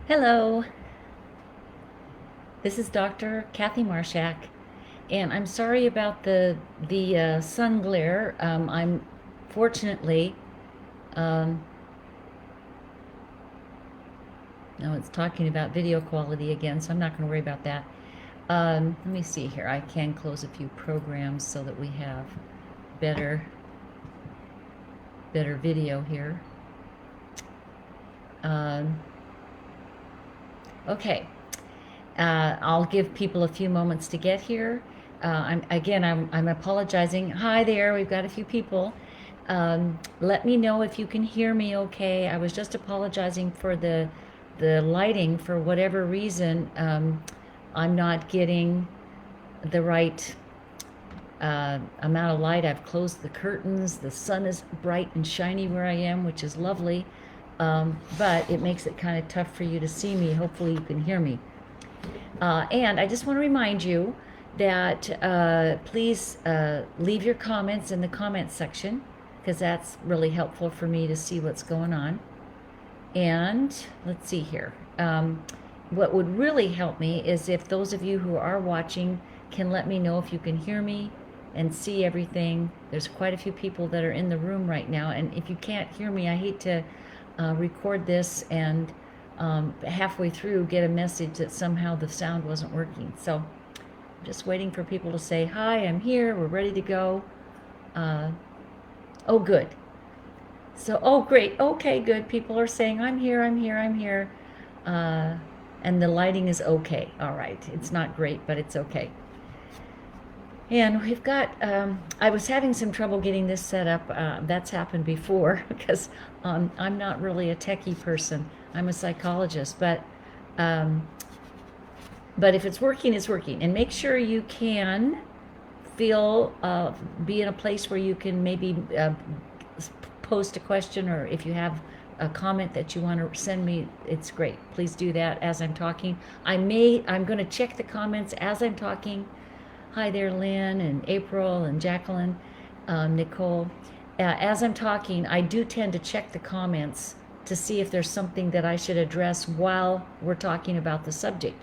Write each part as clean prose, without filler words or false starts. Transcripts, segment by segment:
Hello, this is Dr. Kathy Marshak, and I'm sorry about the sun glare. I'm fortunately, um, no, it's talking about video quality again, so I'm not going to worry about that. Let me see here. I can close a few programs so that we have better video here. Okay. I'll give people a few moments to get here. I'm apologizing. Hi there, we've got a few people. Let me know if you can hear me okay. I was just apologizing for the lighting. For whatever reason, I'm not getting the right amount of light. I've closed the curtains. The sun is bright and shiny where I am, which is lovely. But it makes it kind of tough for you to see me. Hopefully you can hear me. And I just want to remind you that please leave your comments in the comments section, because that's really helpful for me to see what's going on. And let's see here. What would really help me is if those of you who are watching can let me know if you can hear me and see everything. There's quite a few people that are in the room right now, and if you can't hear me, I hate to record this and halfway through get a message that somehow the sound wasn't working. So I'm just waiting for people to say, hi, I'm here, we're ready to go. Oh, good. So, oh, great. Okay, good. People are saying, I'm here, I'm here, I'm here. And the lighting is okay. All right. It's not great, but it's okay. And we've got, I was having some trouble getting this set up. That's happened before because I'm not really a techie person. I'm a psychologist, but if it's working, it's working. And make sure you can feel, be in a place where you can maybe post a question, or if you have a comment that you want to send me, it's great. Please do that as I'm talking. I'm going to check the comments as I'm talking. Hi there, Lynn and April and Jacqueline, Nicole. As I'm talking, I do tend to check the comments to see if there's something that I should address while we're talking about the subject.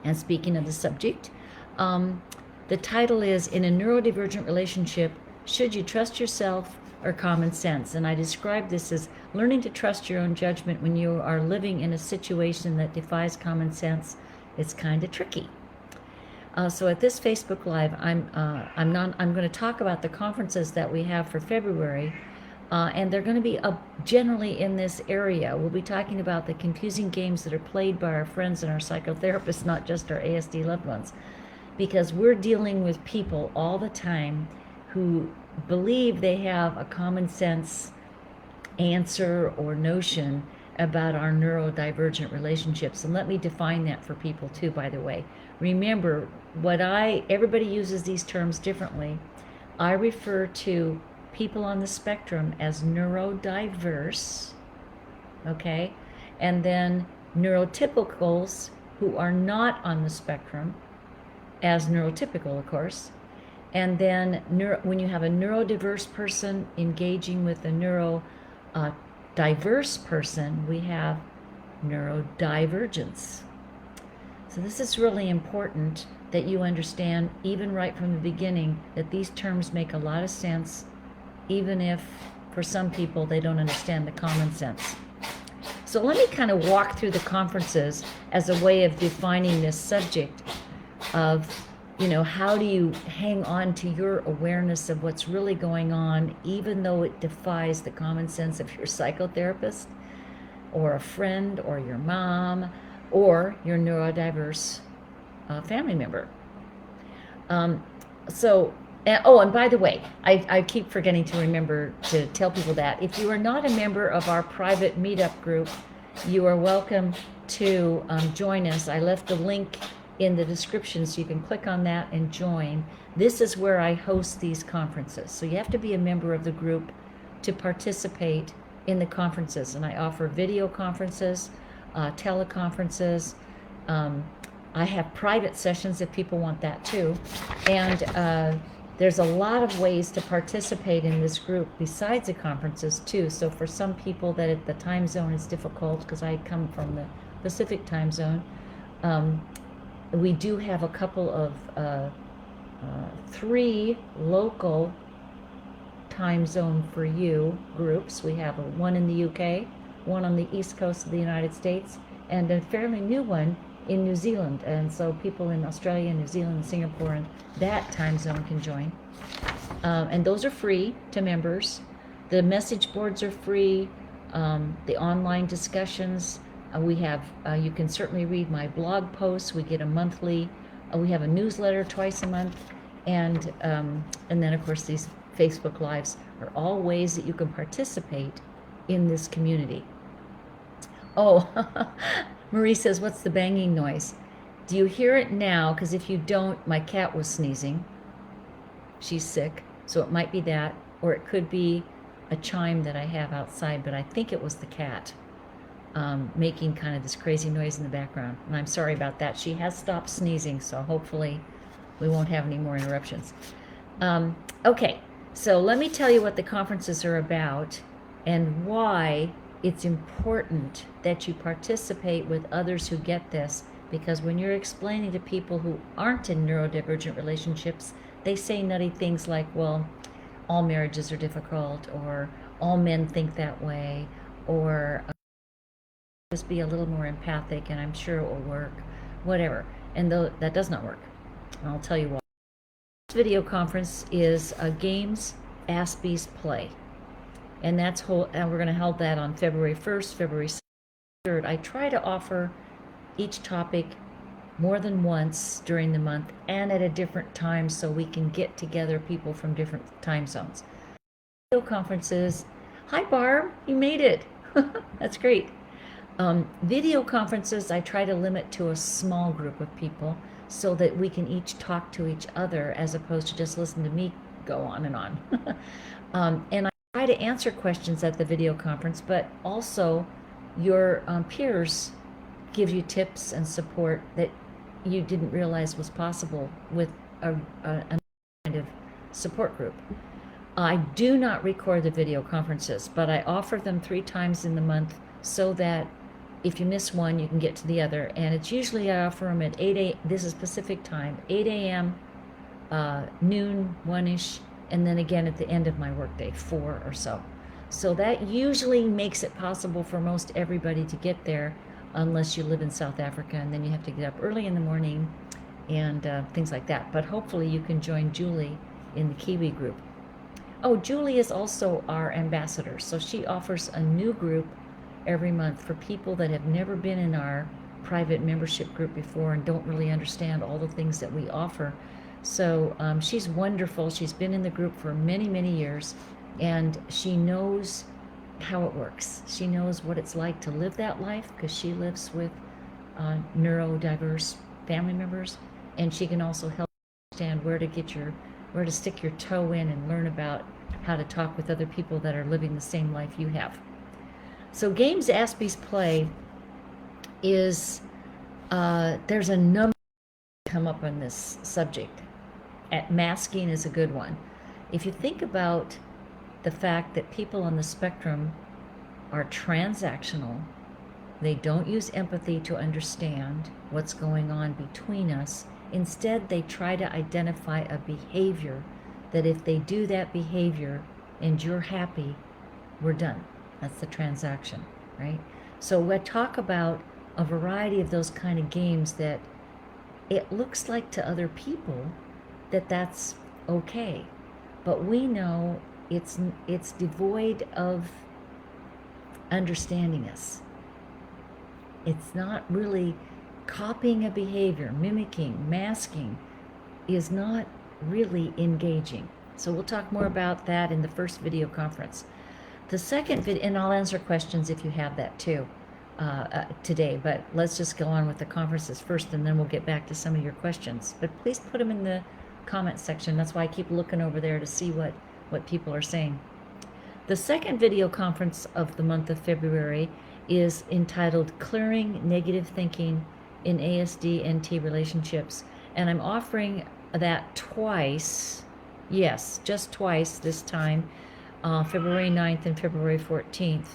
And speaking of the subject, the title is, In a Neurodivergent Relationship, Should You Trust Yourself or Common Sense? And I describe this as learning to trust your own judgment when you are living in a situation that defies common sense. It's kind of tricky. So at this Facebook Live, I'm going to talk about the conferences that we have for February, and they're going to be generally in this area. We'll be talking about the confusing games that are played by our friends and our psychotherapists, not just our ASD loved ones, because we're dealing with people all the time who believe they have a common sense answer or notion about our neurodivergent relationships. And let me define that for people too, by the way. Remember, everybody uses these terms differently. I refer to people on the spectrum as neurodiverse, okay? And then neurotypicals who are not on the spectrum as neurotypical, of course. And then when you have a neurodiverse person engaging with a neurodiverse person, we have neurodivergence. So this is really important that you understand, even right from the beginning, that these terms make a lot of sense, even if for some people they don't understand the common sense. So let me kind of walk through the conferences as a way of defining this subject of, how do you hang on to your awareness of what's really going on, even though it defies the common sense of your psychotherapist or a friend or your mom or your neurodiverse family member. And by the way, I keep forgetting to remember to tell people that if you are not a member of our private meetup group, you are welcome to join us. I left the link in the description so you can click on that and join. This is where I host these conferences. So you have to be a member of the group to participate in the conferences. And I offer video conferences, teleconferences. I have private sessions if people want that too. And There's a lot of ways to participate in this group besides the conferences too. So for some people that the time zone is difficult, because I come from the Pacific time zone, we do have a couple of 3 local time zone for you groups. We have one in the UK, one on the east coast of the United States, and a fairly new one in New Zealand. And so people in Australia, New Zealand, and Singapore, and that time zone can join. And those are free to members. The message boards are free. The online discussions, we have, you can certainly read my blog posts. We get a monthly, we have a newsletter twice a month. And then of course these Facebook Lives are all ways that you can participate in this community. Oh, Marie says, what's the banging noise? Do you hear it now? Because if you don't, my cat was sneezing. She's sick, so it might be that, or it could be a chime that I have outside, but I think it was the cat making kind of this crazy noise in the background. And I'm sorry about that. She has stopped sneezing, so hopefully we won't have any more interruptions. Okay, so let me tell you what the conferences are about and why it's important that you participate with others who get this, because when you're explaining to people who aren't in neurodivergent relationships, they say nutty things like, well, all marriages are difficult, or all men think that way, or just be a little more empathic and I'm sure it will work, whatever. And that does not work. And I'll tell you why. This video conference is Games, Aspie's Play. And and we're going to hold that on February 1st, February 3rd. I try to offer each topic more than once during the month and at a different time so we can get together people from different time zones. Video conferences. Hi Barb, you made it. That's great. Video conferences I try to limit to a small group of people so that we can each talk to each other as opposed to just listen to me go on and on. And I try to answer questions at the video conference, but also your peers give you tips and support that you didn't realize was possible with a kind of support group. I do not record the video conferences, but I offer them 3 times in the month so that if you miss one, you can get to the other. And it's usually I offer them at 8 a.m. This is Pacific time, 8 a.m., noon, 1-ish, and then again at the end of my workday, 4 or so. So that usually makes it possible for most everybody to get there, unless you live in South Africa, and then you have to get up early in the morning and things like that. But hopefully you can join Julie in the Kiwi group. Oh, Julie is also our ambassador. So she offers a new group every month for people that have never been in our private membership group before and don't really understand all the things that we offer. So she's wonderful. She's been in the group for many, many years, and she knows how it works. She knows what it's like to live that life because she lives with neurodiverse family members, and she can also help understand where to stick your toe in and learn about how to talk with other people that are living the same life you have. So Games Aspie's Play is there's a number come up on this subject. Masking is a good one. If you think about the fact that people on the spectrum are transactional, they don't use empathy to understand what's going on between us. Instead, they try to identify a behavior that if they do that behavior and you're happy, we're done. That's the transaction, right? So we talk about a variety of those kind of games that it looks like to other people that that's okay, but we know it's devoid of understanding us. It's not really copying a behavior, mimicking, masking is not really engaging. So we'll talk more about that in the first video conference. The second video, and I'll answer questions if you have that too today, but let's just go on with the conferences first and then we'll get back to some of your questions. But please put them in the comment section. That's why I keep looking over there to see what people are saying. The second video conference of the month of February is entitled Clearing Negative Thinking in ASD-NT Relationships, and I'm offering that twice Yes, just twice this time, February 9th and February 14th.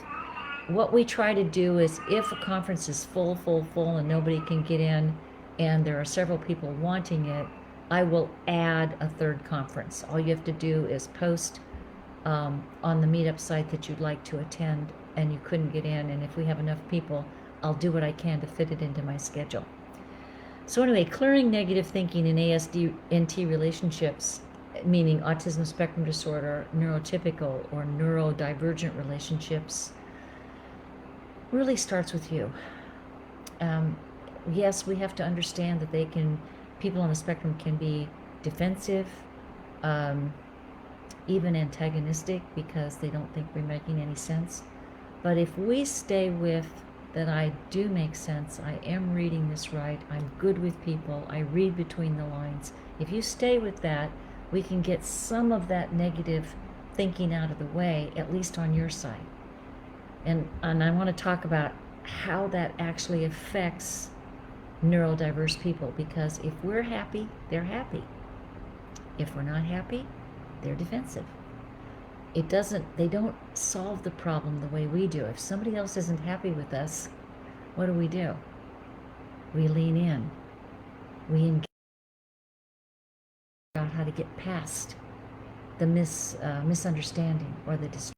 What we try to do is if a conference is full, and nobody can get in, and there are several people wanting it, I will add a third conference. All you have to do is post on the meetup site that you'd like to attend and you couldn't get in, and if we have enough people, I'll do what I can to fit it into my schedule. So anyway, clearing negative thinking in ASD-NT relationships, meaning autism spectrum disorder, neurotypical or neurodivergent relationships, really starts with you. Yes, we have to understand that people on the spectrum can be defensive, even antagonistic, because they don't think we're making any sense. But if we stay with that I do make sense, I am reading this right, I'm good with people, I read between the lines. If you stay with that, we can get some of that negative thinking out of the way, at least on your side. And I want to talk about how that actually affects neurodiverse people, because if we're happy, they're happy. If we're not happy, they're defensive. They don't solve the problem the way we do. If somebody else isn't happy with us, what do? We lean in. We engage out how to get past the misunderstanding or the distraction.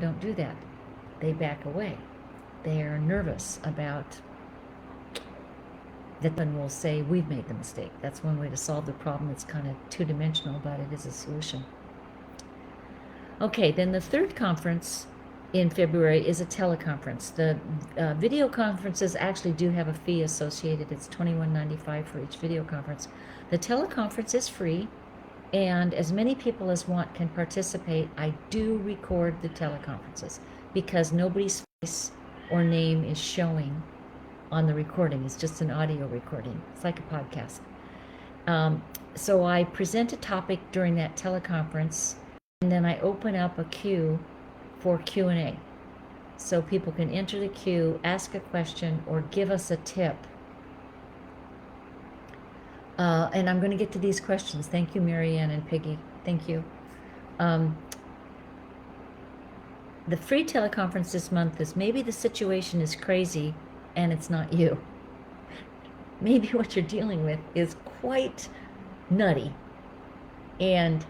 Don't do that. They back away. They are nervous about that, then will say we've made the mistake. That's one way to solve the problem. It's kind of two-dimensional, but it is a solution. Okay, then the third conference in February is a teleconference. The video conferences actually do have a fee associated. It's $21.95 for each video conference. The teleconference is free, and as many people as want can participate. I do record the teleconferences because nobody's face or name is showing on the recording. It's just an audio recording. It's like a podcast. So I present a topic during that teleconference, and then I open up a queue for Q&A. So people can enter the queue, ask a question, or give us a tip. And I'm going to get to these questions. Thank you, Marianne and Piggy. Thank you. The free teleconference this month is maybe the situation is crazy and it's not you. Maybe what you're dealing with is quite nutty and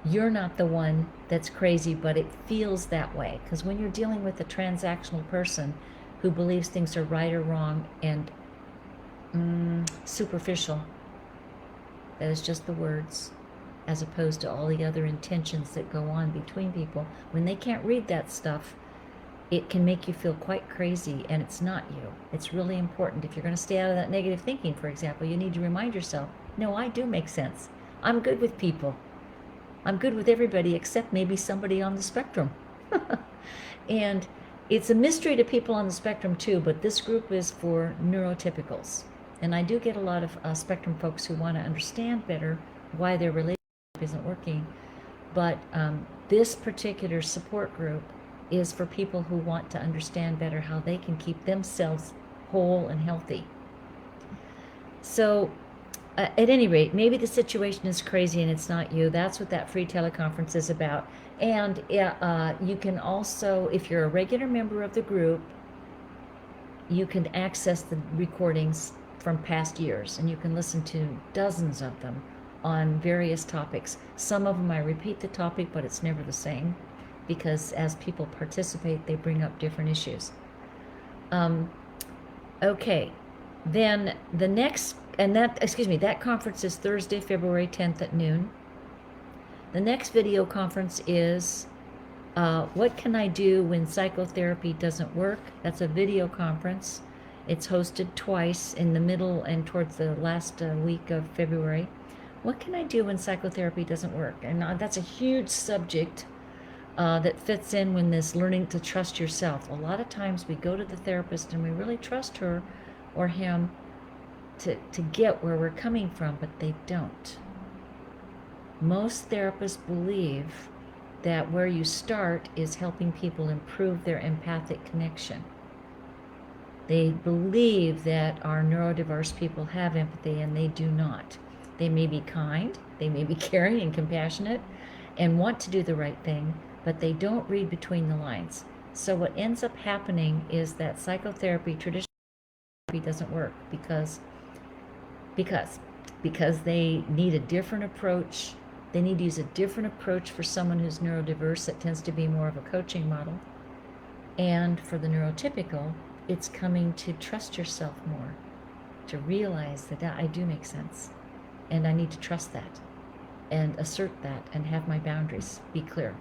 you're not the one that's crazy, but it feels that way. Because when you're dealing with a transactional person who believes things are right or wrong and superficial, that is just the words, as opposed to all the other intentions that go on between people. When they can't read that stuff, it can make you feel quite crazy, and it's not you. It's really important. If you're going to stay out of that negative thinking, for example, you need to remind yourself, no, I do make sense. I'm good with people. I'm good with everybody except maybe somebody on the spectrum. And it's a mystery to people on the spectrum too, but this group is for neurotypicals. And I do get a lot of spectrum folks who want to understand better why their relationship isn't working. But this particular support group is for people who want to understand better how they can keep themselves whole and healthy. So at any rate, maybe the situation is crazy and it's not you. That's what that free teleconference is about. And you can also, if you're a regular member of the group, you can access the recordings from past years, and you can listen to dozens of them on various topics. Some of them I repeat the topic, but it's never the same, because as people participate, they bring up different issues. Okay, then the next, that conference is Thursday, February 10th at noon. The next video conference is What Can I Do When Psychotherapy Doesn't Work? That's a video conference. It's hosted twice, in the middle and towards the last week of February. What can I do when psychotherapy doesn't work? And that's a huge subject that fits in when this learning to trust yourself. A lot of times we go to the therapist and we really trust her or him to get where we're coming from, but they don't. Most therapists believe that where you start is helping people improve their empathic connection. They believe that our neurodiverse people have empathy, and they do not. They may be kind, they may be caring and compassionate, and want to do the right thing, but they don't read between the lines. So what ends up happening is that psychotherapy, traditional therapy, doesn't work because they need a different approach. They need to use a different approach for someone who's neurodiverse. That tends to be more of a coaching model. And for the neurotypical, it's coming to trust yourself more, to realize that I do make sense, and I need to trust that, and assert that, and have my boundaries be clear.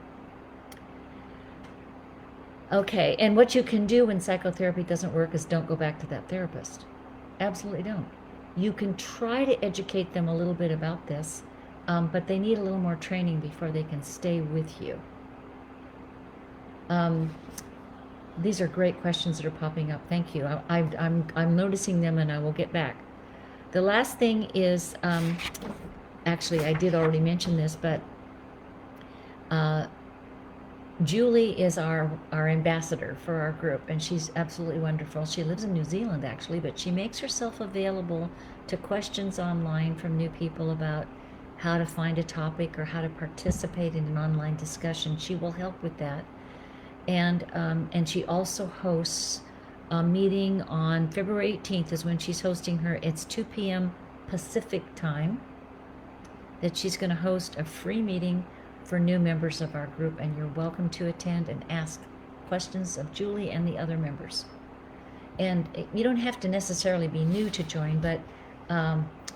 Okay, and what you can do when psychotherapy doesn't work is don't go back to that therapist. Absolutely don't. You can try to educate them a little bit about this, but they need a little more training before they can stay with you. These are great questions that are popping up. Thank you. I'm noticing them, and I will get back. The last thing is, actually, I did already mention this, but Julie is our ambassador for our group, and she's absolutely wonderful. She lives in New Zealand, actually, but she makes herself available to questions online from new people about how to find a topic or how to participate in an online discussion. She will help with that. And she also hosts a meeting on February 18th is when she's hosting her. It's 2 p.m. Pacific time that she's going to host a free meeting for new members of our group, and you're welcome to attend and ask questions of Julie and the other members. And you don't have to necessarily be new to join, but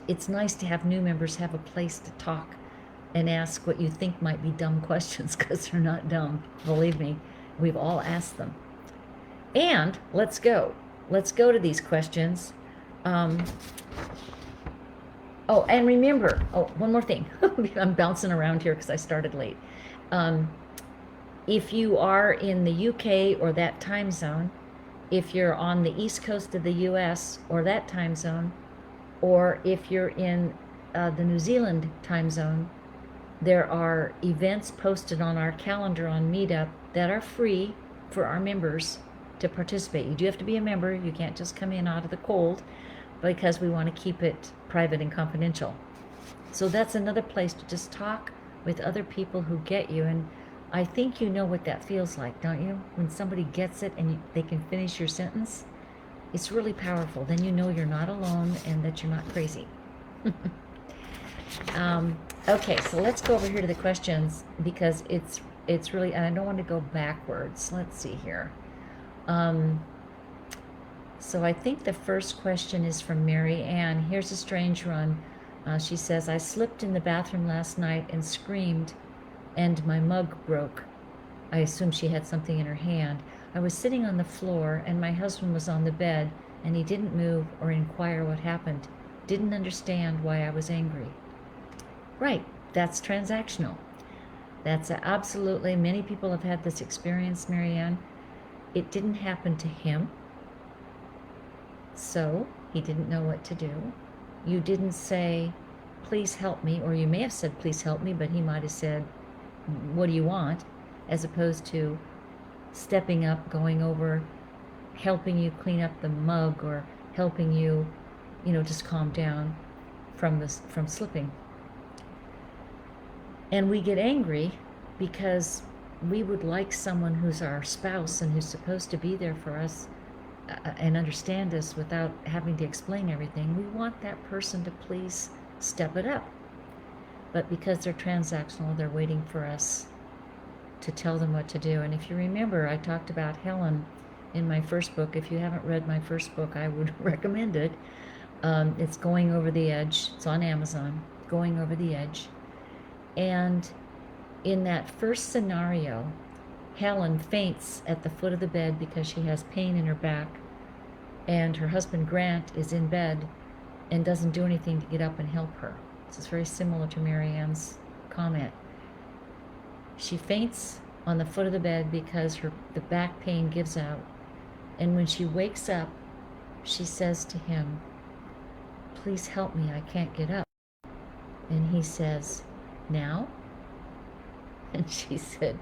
it's nice to have new members have a place to talk and ask what you think might be dumb questions, because they're not dumb, believe me. We've all asked them. And let's go to these questions. Oh, and remember, one more thing. I'm bouncing around here because I started late. If you are in the UK or that time zone, if you're on the East Coast of the US or that time zone, or if you're in the New Zealand time zone, there are events posted on our calendar on Meetup that are free for our members to participate. You do have to be a member. You can't just come in out of the cold, because we want to keep it private and confidential. So that's another place to just talk with other people who get you. And I think you know what that feels like, don't you? When somebody gets it and they can finish your sentence, it's really powerful. Then you know you're not alone and that you're not crazy. Okay, so let's go over here to the questions, because it's really, and I don't want to go backwards. Let's see here. So I think the first question is from Mary Ann. Here's a strange one. She says, I slipped in the bathroom last night and screamed, and my mug broke. I assume she had something in her hand. I was sitting on the floor, and my husband was on the bed, and he didn't move or inquire what happened. Didn't understand why I was angry. Right, that's transactional. That's absolutely, many people have had this experience, Marianne. It didn't happen to him, so he didn't know what to do. You didn't say, please help me, or you may have said, please help me, but he might have said, what do you want? As opposed to stepping up, going over, helping you clean up the mug, or helping you, just calm down from slipping. And we get angry because we would like someone who's our spouse and who's supposed to be there for us and understand us without having to explain everything. We want that person to please step it up. But because they're transactional, they're waiting for us to tell them what to do. And if you remember, I talked about Helen in my first book. If you haven't read my first book, I would recommend it. It's Going Over the Edge. It's on Amazon, Going Over the Edge. And in that first scenario, Helen faints at the foot of the bed because she has pain in her back, and her husband Grant is in bed and doesn't do anything to get up and help her. This is very similar to Marianne's comment. She faints on the foot of the bed because the back pain gives out, and when she wakes up, she says to him, please help me, I can't get up. And he says, now? And she said,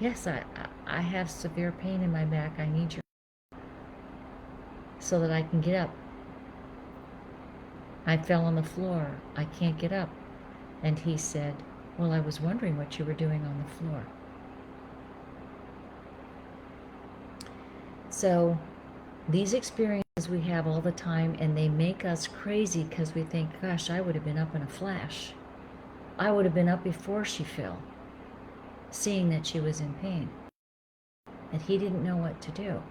yes, I have severe pain in my back. I need your... so that I can get up. I fell on the floor. I can't get up. And he said, well, I was wondering what you were doing on the floor. So these experiences we have all the time, and they make us crazy because we think, gosh, I would have been up in a flash. I would have been up before she fell, seeing that she was in pain. And he didn't know what to do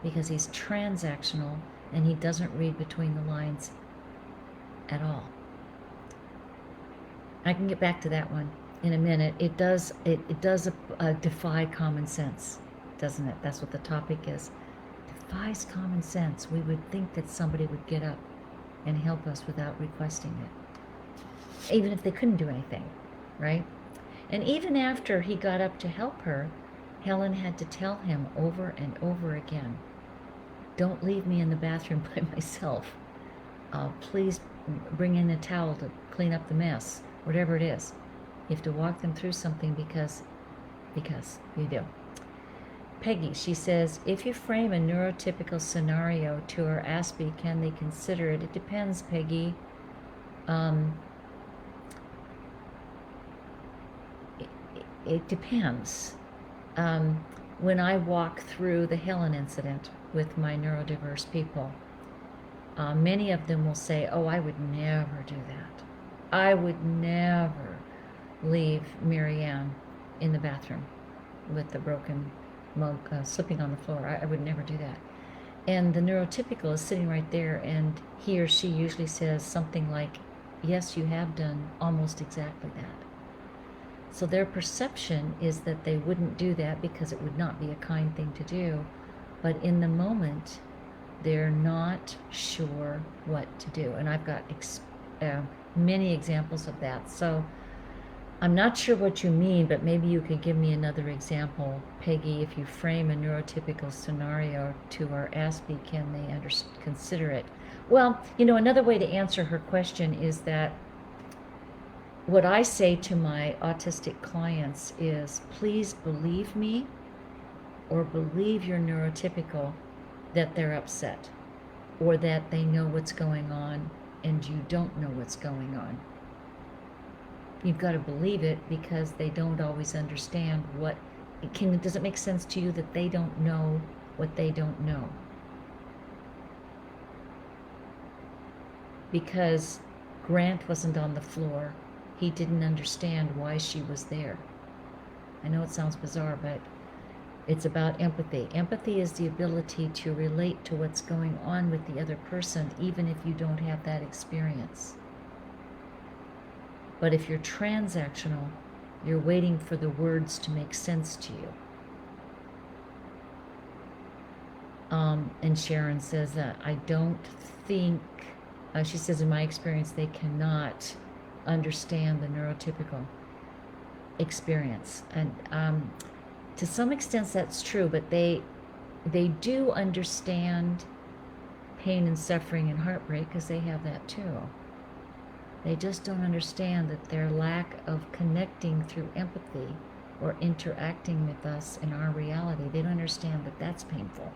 because he's transactional and he doesn't read between the lines at all. I can get back to that one in a minute. It does defy common sense, doesn't it? That's what the topic is. Defies common sense. We would think that somebody would get up and help us without requesting it, even if they couldn't do anything, right? And even after he got up to help her, Helen had to tell him over and over again, don't leave me in the bathroom by myself. Please bring in a towel to clean up the mess, whatever it is. You have to walk them through something because you do. Peggy, she says, if you frame a neurotypical scenario to our ASPE, can they consider it? It depends, Peggy. It depends. When I walk through the Helen incident with my neurodiverse people, many of them will say, oh, I would never do that. I would never leave Marianne in the bathroom with the broken mug slipping on the floor. I would never do that. And the neurotypical is sitting right there, and he or she usually says something like, yes, you have done almost exactly that. So their perception is that they wouldn't do that because it would not be a kind thing to do. But in the moment, they're not sure what to do. And I've got many examples of that. So I'm not sure what you mean, but maybe you could give me another example, Peggy. If you frame a neurotypical scenario to our ASPE, can they consider it? Well, another way to answer her question is that what I say to my autistic clients is, please believe me or believe your neurotypical that they're upset or that they know what's going on and you don't know what's going on. You've got to believe it because they don't always understand does it make sense to you that they don't know what they don't know? Because Grant wasn't on the floor. He didn't understand why she was there. I know it sounds bizarre, but it's about empathy. Empathy is the ability to relate to what's going on with the other person, even if you don't have that experience. But if you're transactional, you're waiting for the words to make sense to you. And Sharon says that I don't think, she says in my experience, they cannot understand the neurotypical experience. And to some extent that's true, but they do understand pain and suffering and heartbreak because they have that too. They just don't understand that their lack of connecting through empathy or interacting with us in our reality, they don't understand that that's painful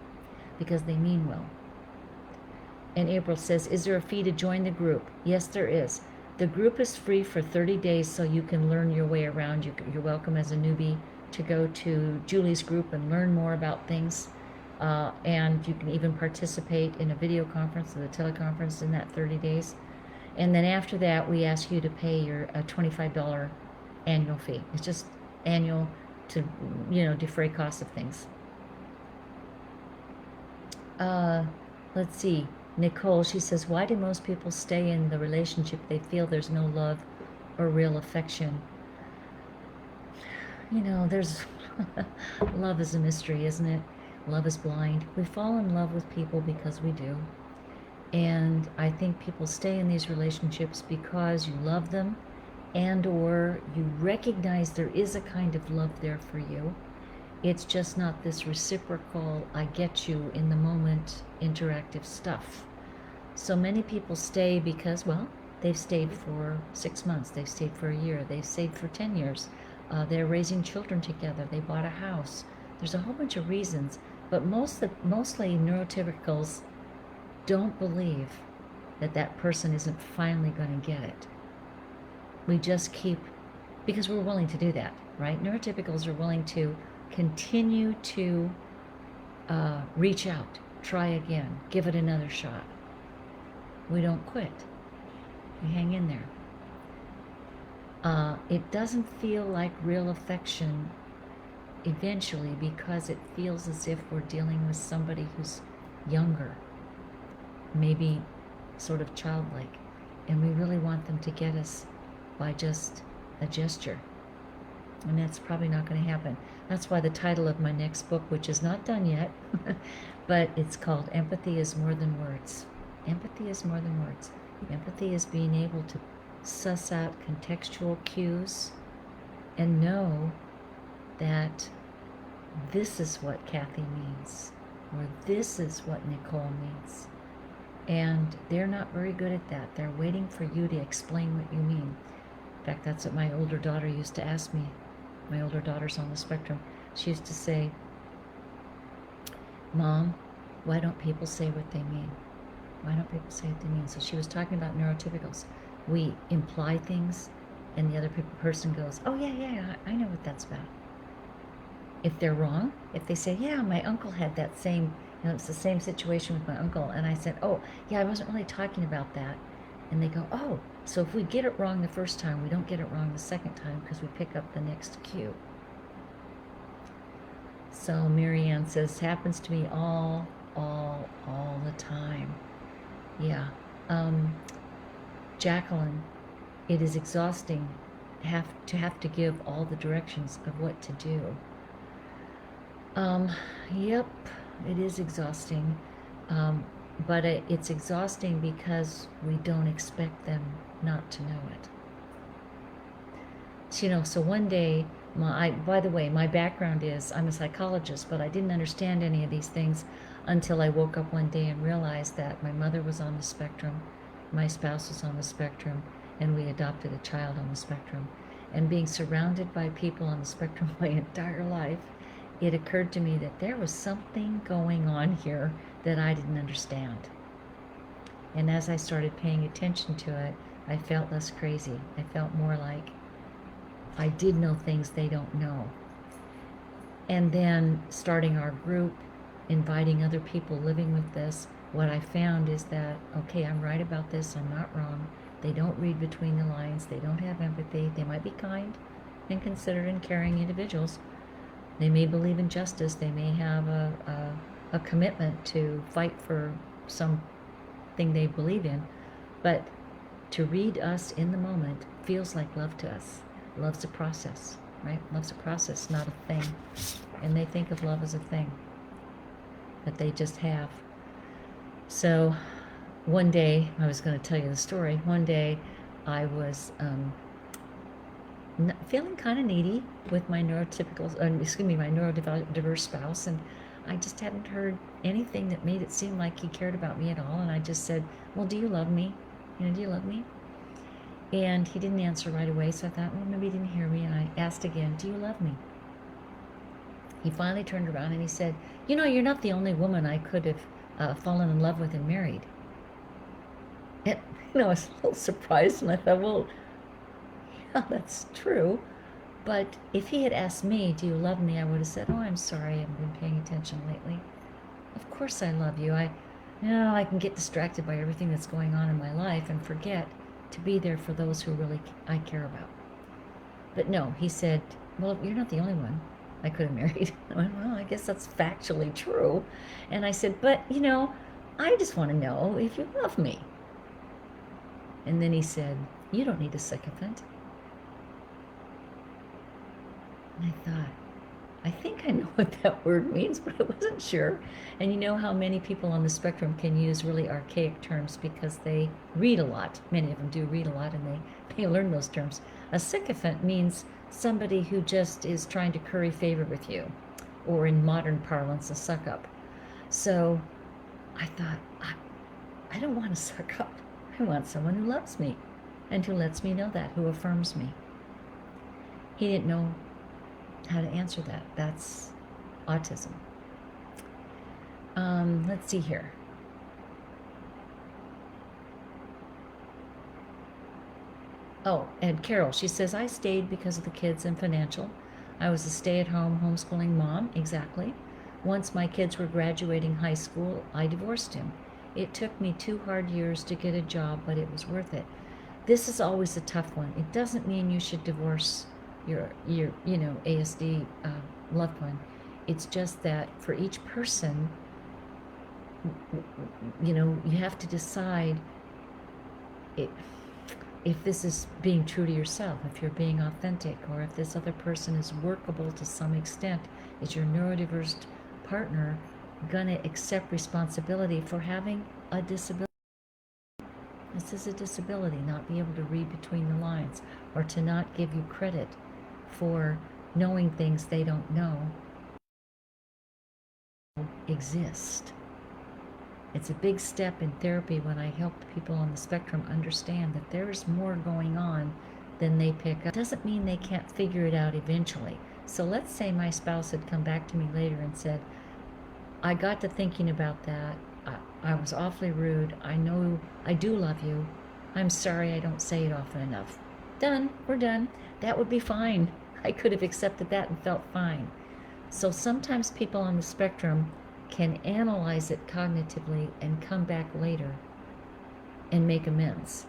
because they mean well. And April says, is there a fee to join the group? Yes, there is. The group is free for 30 days so you can learn your way around. You're welcome as a newbie to go to Julie's group and learn more about things. And you can even participate in a video conference or the teleconference in that 30 days. And then after that, we ask you to pay your $25 annual fee. It's just annual to, defray costs of things. Let's see. Nicole, she says, why do most people stay in the relationship they feel there's no love or real affection? There's love is a mystery, isn't it? Love is blind. We fall in love with people because we do. And I think people stay in these relationships because you love them and or you recognize there is a kind of love there for you. It's just not this reciprocal, I get you in the moment interactive stuff. So many people stay because, well, they've stayed for 6 months, they've stayed for a year, they've stayed for 10 years. They're raising children together, they bought a house. There's a whole bunch of reasons, but mostly neurotypicals don't believe that that person isn't finally going to get it. We just keep, because we're willing to do that, right? Neurotypicals are willing to continue to reach out, try again, give it another shot. We don't quit. We hang in there. It doesn't feel like real affection eventually because it feels as if we're dealing with somebody who's younger, maybe sort of childlike, and we really want them to get us by just a gesture. And that's probably not going to happen. That's why the title of my next book, which is not done yet, but it's called Empathy is More Than Words. Empathy is more than words. Empathy is being able to suss out contextual cues and know that this is what Kathy means, or this is what Nicole means. And they're not very good at that. They're waiting for you to explain what you mean. In fact, that's what my older daughter used to ask me. My older daughter's on the spectrum. She used to say, Mom, why don't people say what they mean? Why don't people say what they mean? So she was talking about neurotypicals. We imply things, and the other person goes, oh, yeah, I know what that's about. If they're wrong, if they say, yeah, my uncle had that same, it's the same situation with my uncle, and I said, oh, yeah, I wasn't really talking about that. And they go, oh, so if we get it wrong the first time, we don't get it wrong the second time because we pick up the next cue. So Marianne says, happens to me all the time. Yeah. Jacqueline, it is exhausting to have to give all the directions of what to do. Yep, it is exhausting. But it's exhausting because we don't expect them not to know it. So, so one day, by the way, my background is I'm a psychologist, but I didn't understand any of these things until I woke up one day and realized that my mother was on the spectrum, my spouse was on the spectrum, and we adopted a child on the spectrum. And being surrounded by people on the spectrum my entire life, it occurred to me that there was something going on here that I didn't understand. And as I started paying attention to it, I felt less crazy. I felt more like I did know things they don't know. And then starting our group, inviting other people living with this, what I found is that, okay, I'm right about this, I'm not wrong. They don't read between the lines, they don't have empathy, they might be kind and considerate and caring individuals. They may believe in justice, they may have a commitment to fight for something they believe in, but to read us in the moment feels like love to us. Love's a process, right? Love's a process, not a thing. And they think of love as a thing that they just have. So one day, I was going to tell you the story. One day I was feeling kind of needy with my my neurodiverse spouse, and I just hadn't heard anything that made it seem like he cared about me at all. And I just said, well, do you love me? Do you love me? And he didn't answer right away, so I thought, well, maybe he didn't hear me, and I asked again, do you love me? He finally turned around and he said, you're not the only woman I could have fallen in love with and married. And, I was a little surprised, and I thought, well, yeah, that's true. But if he had asked me, do you love me, I would have said, oh, I'm sorry, I haven't been paying attention lately. Of course I love you. I can get distracted by everything that's going on in my life and forget to be there for those who really I care about. But no, he said, well, you're not the only one I could have married. I went, well, I guess that's factually true. And I said, but, I just want to know if you love me. And then he said, you don't need a sycophant. And I thought, I think I know what that word means, but I wasn't sure. And you know how many people on the spectrum can use really archaic terms because they read a lot. Many of them do read a lot, and they learn those terms. A sycophant means somebody who just is trying to curry favor with you, or in modern parlance, a suck up. So I thought, I don't want to suck up. I want someone who loves me and who lets me know that, who affirms me. He didn't know how to answer that. That's autism. Let's see here. Oh, and Carol, she says, I stayed because of the kids and financial. I was a stay-at-home homeschooling mom, exactly. Once my kids were graduating high school, I divorced him. It took me 2 hard years to get a job, but it was worth it. This is always a tough one. It doesn't mean you should divorce your ASD loved one. It's just that for each person, you have to decide if, if this is being true to yourself, if you're being authentic, or if this other person is workable to some extent. Is your neurodiverse partner gonna accept responsibility for having a disability? This is a disability, not be able to read between the lines, or to not give you credit for knowing things they don't know exist. It's a big step in therapy when I help people on the spectrum understand that there's more going on than they pick up. It doesn't mean they can't figure it out eventually. So let's say my spouse had come back to me later and said, I got to thinking about that. I was awfully rude. I know I do love you. I'm sorry I don't say it often enough. Done. We're done. That would be fine. I could have accepted that and felt fine. So sometimes people on the spectrum can analyze it cognitively and come back later and make amends.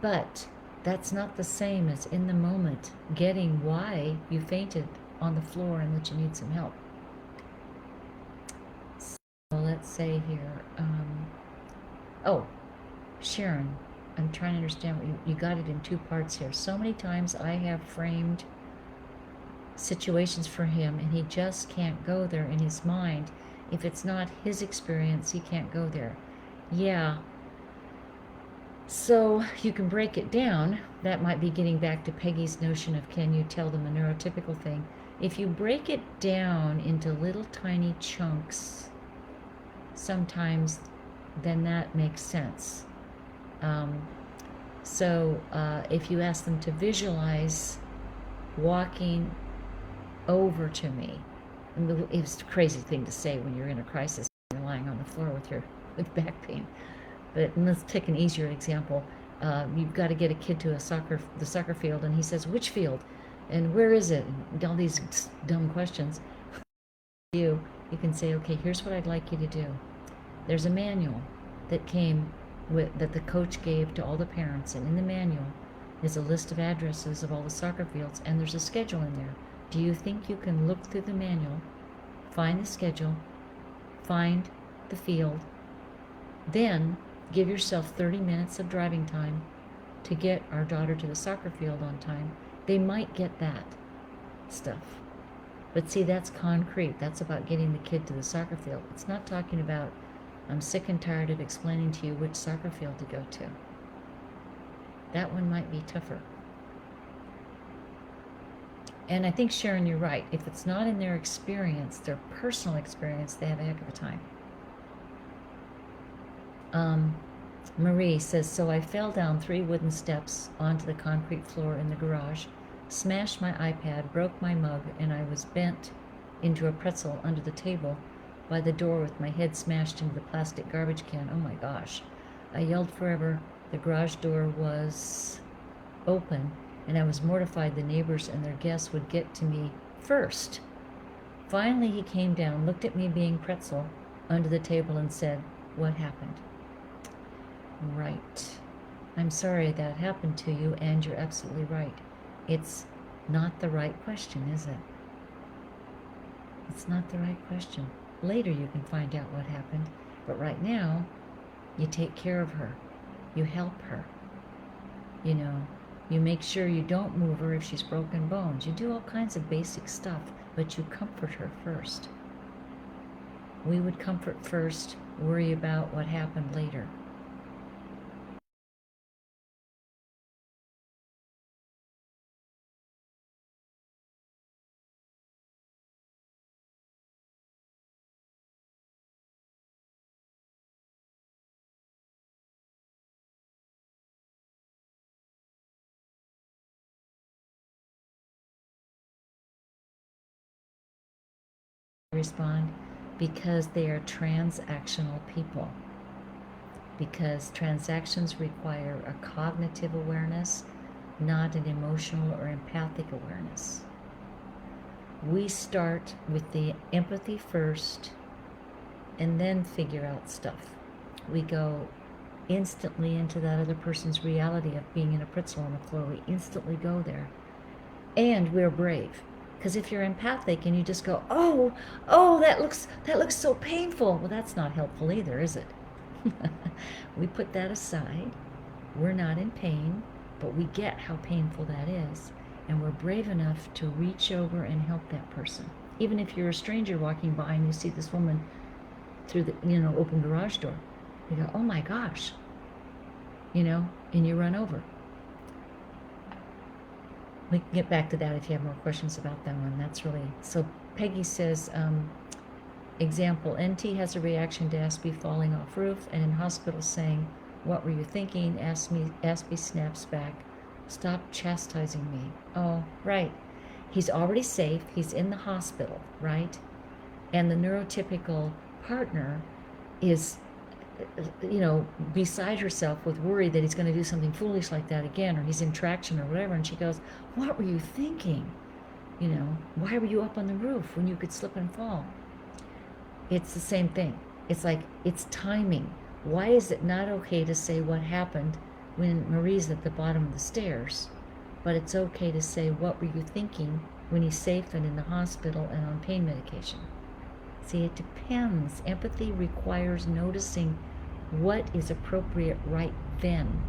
But that's not the same as in the moment getting why you fainted on the floor and that you need some help. So let's say here, oh, Sharon, I'm trying to understand what you got it in 2 parts here. So many times I have framed situations for him and he just can't go there in his mind. If it's not his experience, he can't go there. Yeah. So you can break it down. That might be getting back to Peggy's notion of can you tell them a neurotypical thing. If you break it down into little tiny chunks, sometimes then that makes sense. So if you ask them to visualize walking over to me, and it's a crazy thing to say when you're in a crisis, you're lying on the floor with back pain. But let's take an easier example. You've got to get a kid to the soccer field, and he says, which field? And where is it? And all these dumb questions. You can say, okay, here's what I'd like you to do. There's a manual that that the coach gave to all the parents, and in the manual is a list of addresses of all the soccer fields, and there's a schedule in there. Do you think you can look through the manual, find the schedule, find the field, then give yourself 30 minutes of driving time to get our daughter to the soccer field on time? They might get that stuff. But see, that's concrete. That's about getting the kid to the soccer field. It's not talking about, I'm sick and tired of explaining to you which soccer field to go to. That one might be tougher. And I think, Sharon, you're right. If it's not in their experience, their personal experience, they have a heck of a time. Marie says, so I fell down 3 wooden steps onto the concrete floor in the garage, smashed my iPad, broke my mug, and I was bent into a pretzel under the table by the door with my head smashed into the plastic garbage can. Oh my gosh. I yelled forever. The garage door was open, and I was mortified the neighbors and their guests would get to me first. Finally, he came down, looked at me being pretzel under the table, and said, what happened? Right. I'm sorry that happened to you, and you're absolutely right. It's not the right question, is it? It's not the right question. Later you can find out what happened, but right now, you take care of her. You help her. You make sure you don't move her if she's broken bones. You do all kinds of basic stuff, but you comfort her first. We would comfort first, worry about what happened later. Respond because they are transactional people. Because transactions require a cognitive awareness not an emotional or empathic awareness. We start with the empathy first and then figure out stuff. We go instantly into that other person's reality of being in a pretzel on the floor. We instantly go there. And we're brave. Because if you're empathic and you just go, oh, that looks so painful. Well, that's not helpful either, is it? We put that aside. We're not in pain, but we get how painful that is. And we're brave enough to reach over and help that person. Even if you're a stranger walking by and you see this woman through the, open garage door. You go, oh my gosh, and you run over. We can get back to that if you have more questions about that one. That's really, so Peggy says, example, NT has a reaction to Aspie falling off roof and in hospital saying, what were you thinking? Aspie snaps back, stop chastising me. Oh, right. He's already safe. He's in the hospital, right? And the neurotypical partner is, beside herself with worry that he's going to do something foolish like that again, or he's in traction or whatever. And she goes, what were you thinking? Why were you up on the roof when you could slip and fall? It's the same thing. It's like, it's timing. Why is it not okay to say what happened when Marie's at the bottom of the stairs, but it's okay to say, what were you thinking when he's safe and in the hospital and on pain medication? See, it depends. Empathy requires noticing what is appropriate right then,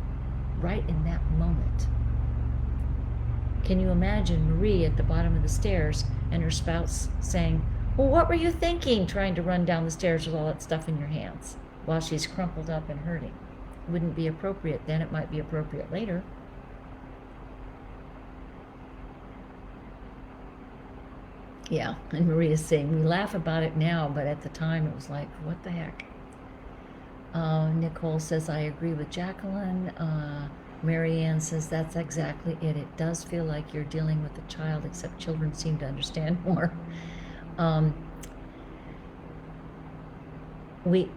right in that moment. Can you imagine Marie at the bottom of the stairs and her spouse saying, well, what were you thinking trying to run down the stairs with all that stuff in your hands while she's crumpled up and hurting? It wouldn't be appropriate then. It might be appropriate later. Yeah, and Maria's saying, we laugh about it now, but at the time it was like, what the heck? Nicole says, I agree with Jacqueline. Marianne says, that's exactly it. It does feel like you're dealing with a child, except children seem to understand more.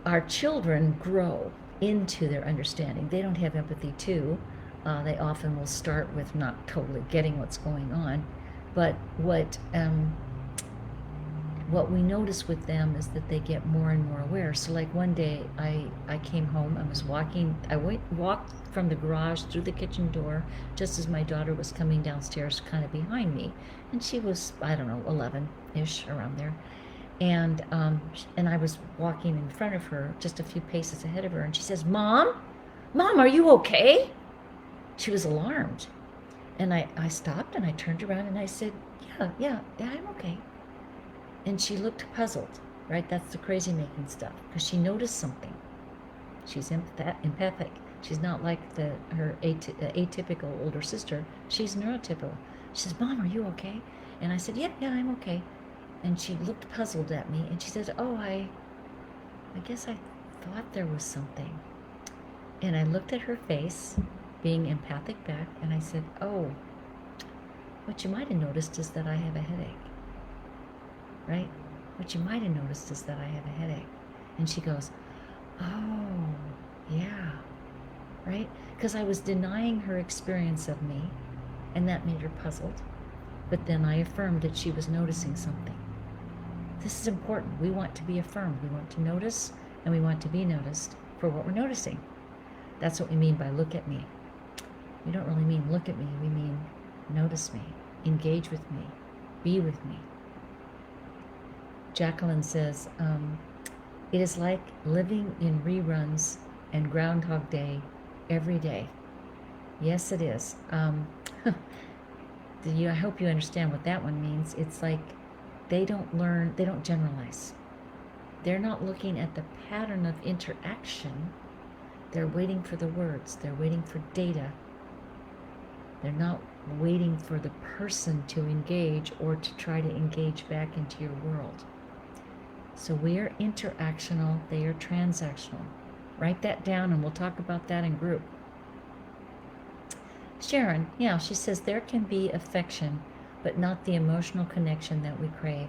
Our children grow into their understanding. They don't have empathy too. They often will start with not totally getting what's going on. But what we notice with them is that they get more and more aware. So like one day I came home, I was walking, walked from the garage through the kitchen door just as my daughter was coming downstairs kind of behind me. And she was, I don't know, 11-ish, around there. And I was walking in front of her, just a few paces ahead of her, and she says, Mom, are you okay? She was alarmed. And I stopped and I turned around and I said, yeah, I'm okay. And she looked puzzled, right? That's the crazy making stuff, because she noticed something. She's empathic. She's not like her atypical older sister. She's neurotypical. She says, Mom, are you okay? And I said, yeah, I'm okay. And she looked puzzled at me and she said, oh, I guess I thought there was something. And I looked at her face, being empathic back, and I said, oh, what you might have noticed is that I have a headache. Right? What you might have noticed is that I have a headache. And she goes, oh, yeah, right? Because I was denying her experience of me, and that made her puzzled. But then I affirmed that she was noticing something. This is important. We want to be affirmed. We want to notice, and we want to be noticed for what we're noticing. That's what we mean by look at me. We don't really mean look at me. We mean notice me, engage with me, be with me. Jacqueline says, it is like living in reruns and Groundhog Day every day. Yes, it is. I hope you understand what that one means. It's like they don't generalize. They're not looking at the pattern of interaction. They're waiting for the words. They're waiting for data. They're not waiting for the person to engage or to try to engage back into your world. So we are interactional, they are transactional. Write that down and we'll talk about that in group. Sharon, she says there can be affection, but not the emotional connection that we crave.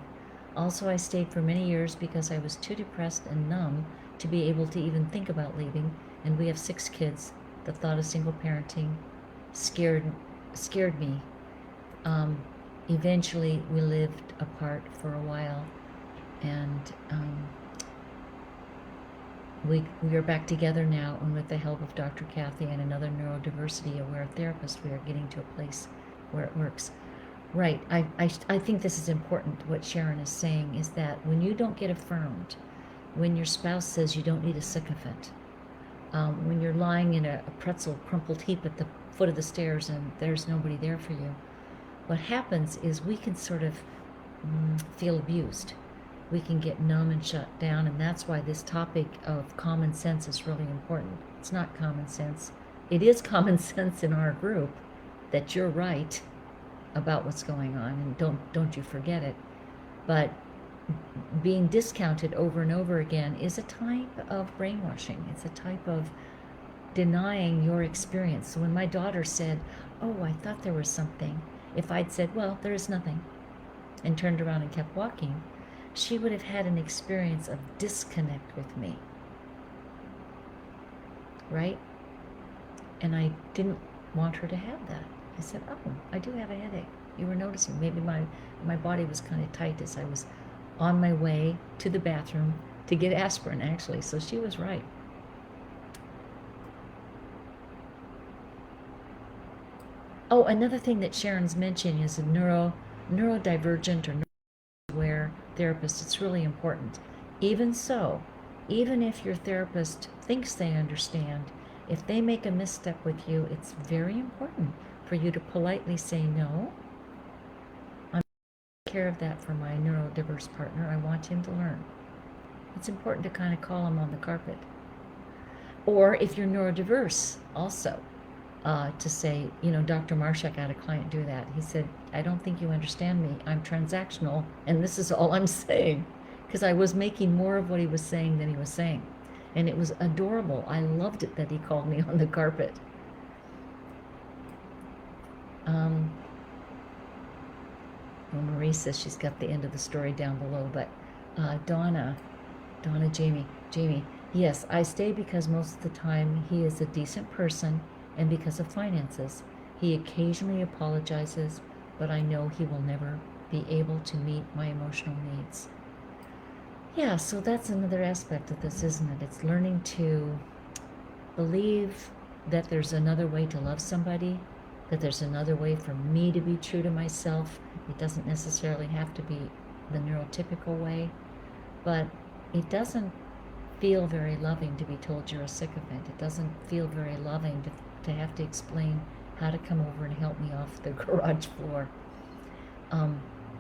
Also, I stayed for many years because I was too depressed and numb to be able to even think about leaving, and we have 6 kids. The thought of single parenting scared scared me. Eventually, we lived apart for a while, and we are back together now, and with the help of Dr. Kathy and another neurodiversity aware therapist, we are getting to a place where it works. Right. I think this is important. What Sharon is saying is that when you don't get affirmed, when your spouse says you don't need a sycophant, when you're lying in a pretzel crumpled heap at the foot of the stairs and there's nobody there for you, what happens is we can sort of feel abused. We can get numb and shut down, and that's why this topic of common sense is really important. It's not common sense. It is common sense in our group that you're right about what's going on, and don't you forget it. But being discounted over and over again is a type of brainwashing. It's a type of denying your experience. So when my daughter said, "Oh, I thought there was something," if I'd said, "Well, there is nothing," and turned around and kept walking, she would have had an experience of disconnect with me. Right? And I didn't want her to have that. I said, "Oh, I do have a headache. You were noticing." Maybe my body was kind of tight as I was on my way to the bathroom to get aspirin, actually. So she was right. Oh, another thing that Sharon's mentioning is a neurodivergent or neuro-aware therapist. It's really important. Even so, even if your therapist thinks they understand, if they make a misstep with you, it's very important for you to politely say, "No, I'm taking care of that for my neurodiverse partner. I want him to learn." It's important to kind of call him on the carpet. Or if you're neurodiverse, also, to say, Dr. Marshak had a client do that. He said, "I don't think you understand me. I'm transactional, and this is all I'm saying." Because I was making more of what he was saying than he was saying. And it was adorable. I loved it that he called me on the carpet. Well, Marie says she's got the end of the story down below, but Donna, Jamie, yes, I stay because most of the time he is a decent person and because of finances. He occasionally apologizes, but I know he will never be able to meet my emotional needs. Yeah, so that's another aspect of this, isn't it? It's learning to believe that there's another way to love somebody, that there's another way for me to be true to myself. It doesn't necessarily have to be the neurotypical way, but it doesn't feel very loving to be told you're a sycophant. It doesn't feel very loving to have to explain how to come over and help me off the garage floor.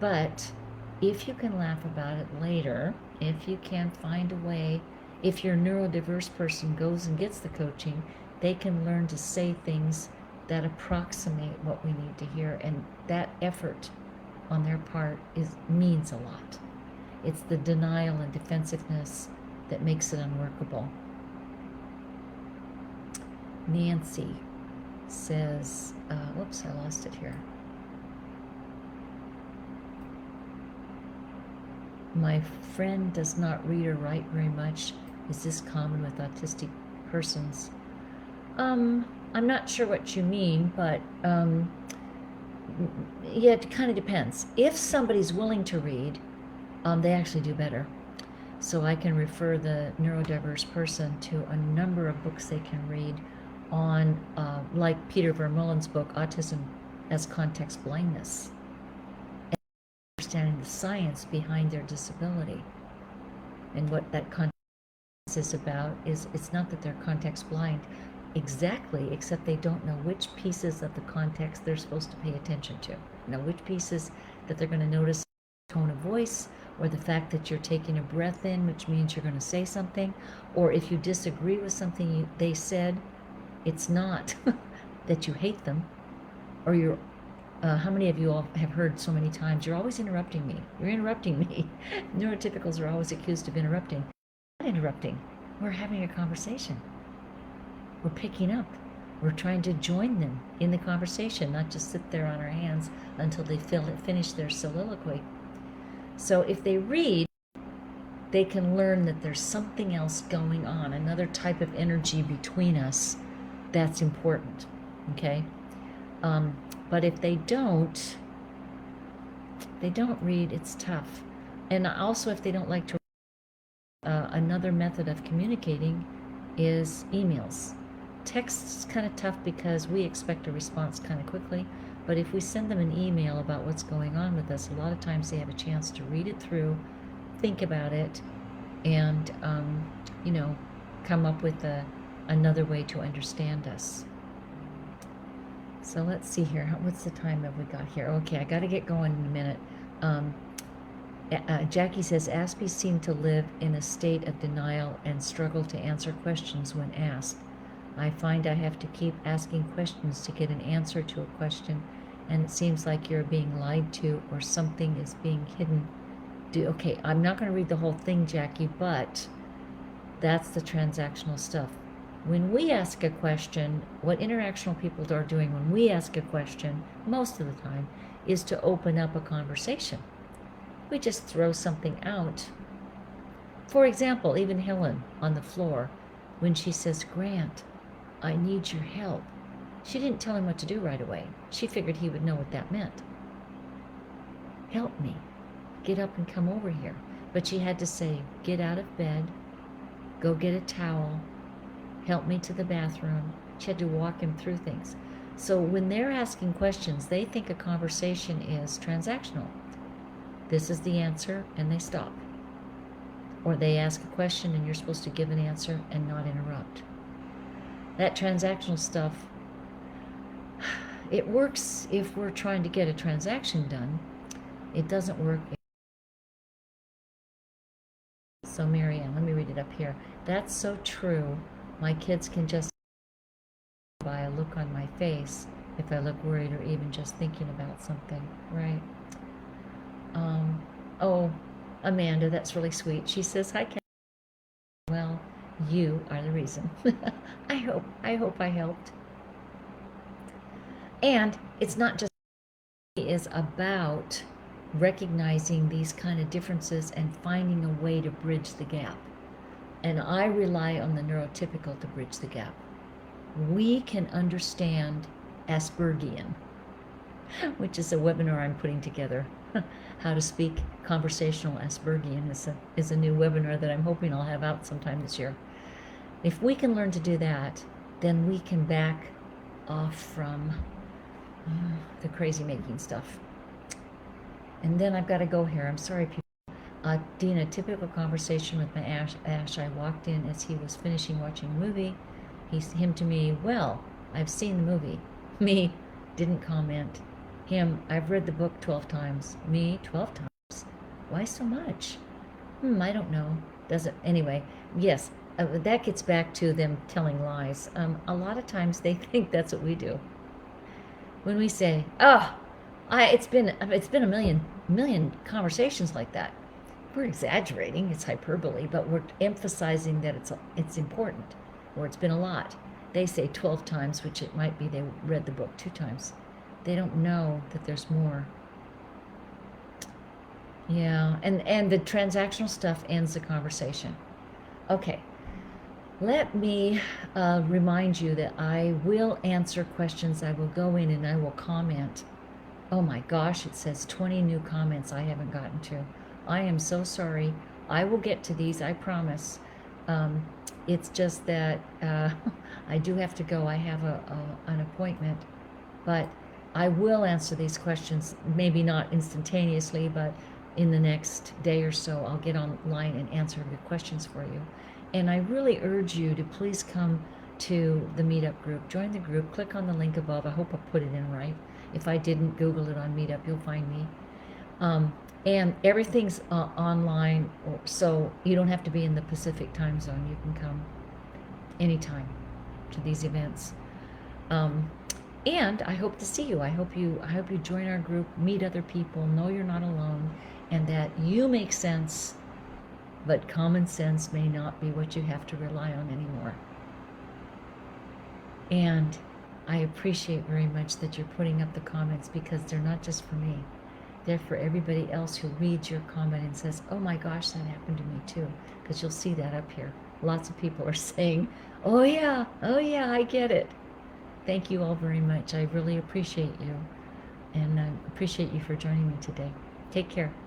But if you can laugh about it later, if you can find a way, if your neurodiverse person goes and gets the coaching, they can learn to say things that approximate what we need to hear, and that effort on their part means a lot. It's the denial and defensiveness that makes it unworkable. Nancy says, whoops, I lost it here. My friend does not read or write very much. Is this common with autistic persons? I'm not sure what you mean, but yeah, it kind of depends. If somebody's willing to read, they actually do better. So I can refer the neurodiverse person to a number of books they can read on, like Peter Vermeulen's book, Autism as Context Blindness, and understanding the science behind their disability. And what that context is about is it's not that they're context blind exactly, except they don't know which pieces of the context they're supposed to pay attention to. Which pieces that they're going to notice, tone of voice, or the fact that you're taking a breath in, which means you're going to say something, or if you disagree with something they said, it's not that you hate them, or you're, how many of you all have heard so many times, "You're always interrupting me, you're interrupting me." Neurotypicals are always accused of interrupting. We're not interrupting, we're having a conversation. We're picking up. We're trying to join them in the conversation, not just sit there on our hands until they finish their soliloquy. So if they read, they can learn that there's something else going on, another type of energy between us that's important, okay? But if they don't read, it's tough. And also, if they don't like to, another method of communicating is emails. Text's kind of tough because we expect a response kind of quickly. But if we send them an email about what's going on with us, a lot of times they have a chance to read it through, think about it, and come up with another way to understand us. So let's see here. What's the time have we got here? Okay, I got to get going in a minute. Jackie says, Aspies seem to live in a state of denial and struggle to answer questions when asked. I find I have to keep asking questions to get an answer to a question, and it seems like you're being lied to or something is being hidden. Okay, I'm not going to read the whole thing, Jackie, but that's the transactional stuff. When we ask a question, what interactional people are doing when we ask a question, most of the time, is to open up a conversation. We just throw something out. For example, even Helen on the floor, when she says, Grant, I need your help, she didn't tell him what to do right away. She figured he would know what that meant. Help me. Get up and come over here. But she had to say, get out of bed, go get a towel, help me to the bathroom. She had to walk him through things. So when they're asking questions, they think a conversation is transactional. This is the answer, and they stop. Or they ask a question, and you're supposed to give an answer and not interrupt. That transactional stuff, it works if we're trying to get a transaction done. It doesn't work. So Marianne, let me read it up here. That's so true. My kids can just by a look on my face if I look worried or even just thinking about something, right? Oh, Amanda, that's really sweet. She says, hi, Ken. Well, you are the reason. I hope I helped. And it's not just, it is about recognizing these kind of differences and finding a way to bridge the gap. And I rely on the neurotypical to bridge the gap. We can understand Aspergian, which is a webinar I'm putting together. How to speak conversational Aspergian is a new webinar that I'm hoping I'll have out sometime this year. If we can learn to do that, then we can back off from the crazy making stuff. And then I've got to go here. I'm sorry, people. Dina, typical conversation with my Ash. I walked in as he was finishing watching a movie. Him to me, well, I've seen the movie. Me, didn't comment. Him, I've read the book 12 times. Me, 12 times. Why so much? I don't know. Anyway, yes, that gets back to them telling lies. A lot of times they think that's what we do. When we say, it's been a million conversations like that. We're exaggerating, it's hyperbole, but we're emphasizing that it's important, or it's been a lot. They say 12 times, which it might be they read the book 2 times. They don't know that there's more. Yeah, and the transactional stuff ends the conversation. Okay, let me remind you that I will answer questions. I will go in and I will comment. Oh my gosh, it says 20 new comments I haven't gotten to. I am so sorry. I will get to these, I promise. It's just that I do have to go. I have an appointment, but I will answer these questions, maybe not instantaneously, but in the next day or so, I'll get online and answer the questions for you. And I really urge you to please come to the Meetup group. Join the group. Click on the link above. I hope I put it in right. If I didn't, Google it on Meetup. You'll find me. And everything's online, so you don't have to be in the Pacific time zone. You can come anytime to these events. And I hope to see you. I hope you join our group, meet other people, know you're not alone, and that you make sense, but common sense may not be what you have to rely on anymore. And I appreciate very much that you're putting up the comments, because they're not just for me. They're for everybody else who reads your comment and says, oh my gosh, that happened to me too. Because you'll see that up here. Lots of people are saying, oh yeah, I get it. Thank you all very much. I really appreciate you, and I appreciate you for joining me today. Take care.